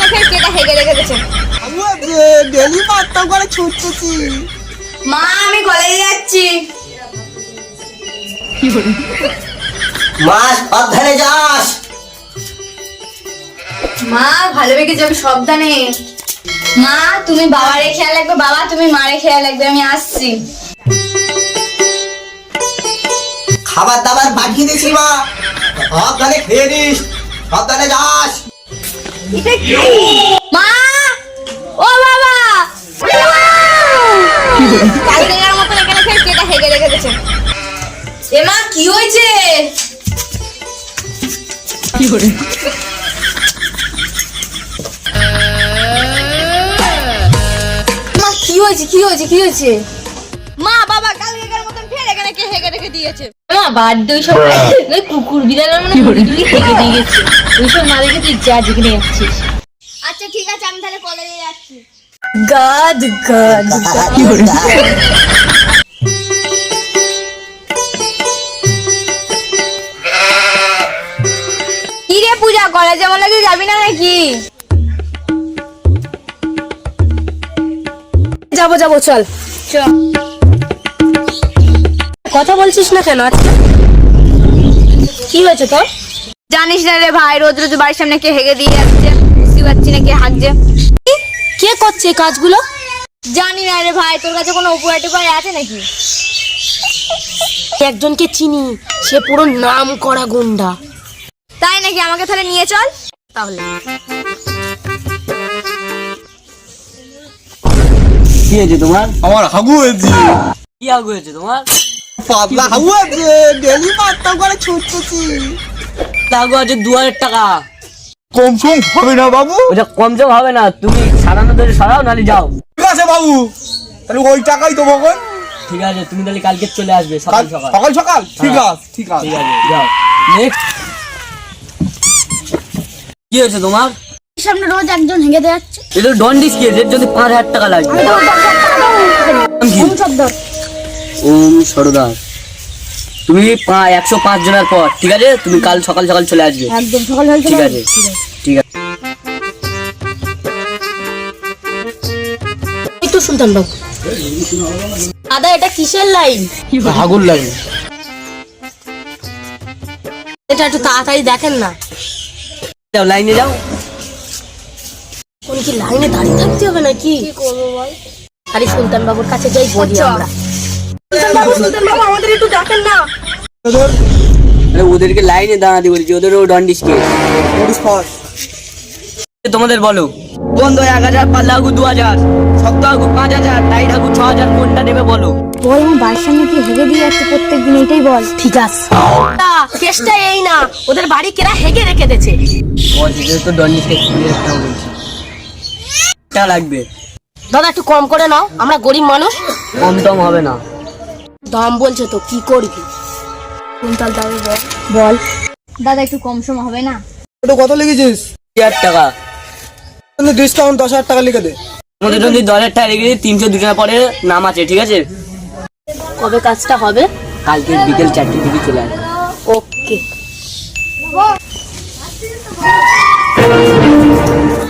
খেয়ে কেটা হেগে রেখে দিয়েছে। ডেলি পাত্তা করে ছুটতেছি। মা আমি কলেজে যাচ্ছি। মা সাবধানে যাস। মা ভালো বেগে যাবে সাবধানে। মা তুমি বাবারে খেয়াল রাখবে, বাবা তুমি মারে খেয়াল রাখবে, আমি আসছি। খাবার দাবার পাঠিয়ে দিছি মা, সাবধানে খেয়ে নিস, সাবধানে যাস। মা ও বাবা কালকের মতো এখানে খেয়ে কেটা হেগে রেখে দিয়েছে। এ মা কি হয়েছে? মা কি হয়েছে কি হয়েছে কি হয়েছে? মা বাবা কালকের মতন ফের এখানে কে হেগে রেখে দিয়েছে। মা বাদ ওই সব কুকুর বিড়ালের মানে মুরগি হেগে দিয়ে গেছে। ওইসব না দেখে তুই যা যেখানে যাচ্ছিস। আচ্ছা ঠিক আছে আমি তাহলে কলেজে যাচ্ছি। গাদ গাদ কি রে পূজা কলেজে বলে তুই যাবি না নাকি? যাবো যাবো চল। কথা বলছিস না কেন আজকে? কি হয়েছে তোর? জানিস না রে ভাই, রোজ রোজ বাড়ির সামনে কে হেগে দিয়ে যাচ্ছে, বুঝতে পারছি না কে হাঁকছে। কে করছে এই কাজগুলো? জানি না রে ভাই, তোর কাছে কোনো উপায় টুপায় আছে নাকি? একজনকে চিনি, সে পুরো নাম করা গুন্ডা। তাই নাকি? আমাকে তাহলে নিয়ে চল। তাহলে কি হয়েছে তোমার? আমার হাগু হয়েছে। কি আগু হয়েছে তোমার? পাতলা হাগু হয়েছে, ডেলি পাত্তা করে ছুটতেছি। আগু আছে 2000 টাকা। কম সম হবে না বাবু? ওটা কম সম হবে না, তুমি সারানো ধরে সরাও নালে যাও। ঠিক আছে বাবু, তাহলে ওই টাকাই দেবো। ঠিক আছে, তুমি তাহলে কালকে চলে আসবে সকাল সকাল। সকাল সকাল ঠিক হ্যাঁ। আছে ঠিক আছে। ঠিক আছে যাও। নেক্সট কি হয়েছে তোমার? সামনে রোজ একজন হেগে দিয়ে যাচ্ছে। এটা ডন্ডিস কেস, এর যদি 5000 টাকা লাগবে। ওম সরদার, তুমি 105 জনের পর, ঠিক আছে? তুমি কাল সকাল সকাল চলে আসবে। একদম সকাল হয়ে ঠিক আছে ঠিক আছে। এই তো সুলতান বাবু। দাদা এটা কিসের লাইন? হাগুর লাগে। এটা একটু তাড়াতাড়ি দেখেন না। যাও লাইনে যাও। কোন কি লাইনে দাঁড়িয়ে থাকতে হবে নাকি? কি করবো বল? আরে সুলতান বাবুর কাছে যাই বলি আমরা। সুলতান বাবু আমাদের একটু দেখেন না। আরে ওদেরকে লাইনে দাঁড়াতে বলছি, ওদেরও ডন্ডিস কেস। তোমাদের বলো, বন্ধ 1000, পাল্লা আগু 2000, শক্ত আগু 5000, টাইট আগু 6000, কোনটা নেবে বলো? বল আমি বাড়ির সামনে কে হেগে দিয়ে যাচ্ছে প্রত্যেকদিন, এটাই বল। ঠিক আছে। কেসটা এই না, ওদের বাড়ি কেরা হেগে রেখে দিয়েছে। তো ডন্ডিস কেস একটা বলছি। টা লাগবে। দাদা একটু কম করে নাও, আমরা গরিব মানুষ। কম টম হবে না। দাম বলছে তো কি করবি? কুইন্টাল দাবি বল। বল দাদা একটু কম সম হবে না? ওটা কত লিখেছিস? 1000 টাকা। ডিসকাউন্ট 10,000 টাকা লিখে দে। আমাদের যদি 10,000 টাকা লেগে 302 জনের পরে নাম আছে, ঠিক আছে? কবে কাজটা হবে? কালকে বিকেল 4টে থেকে চলে আসবে। ওকে।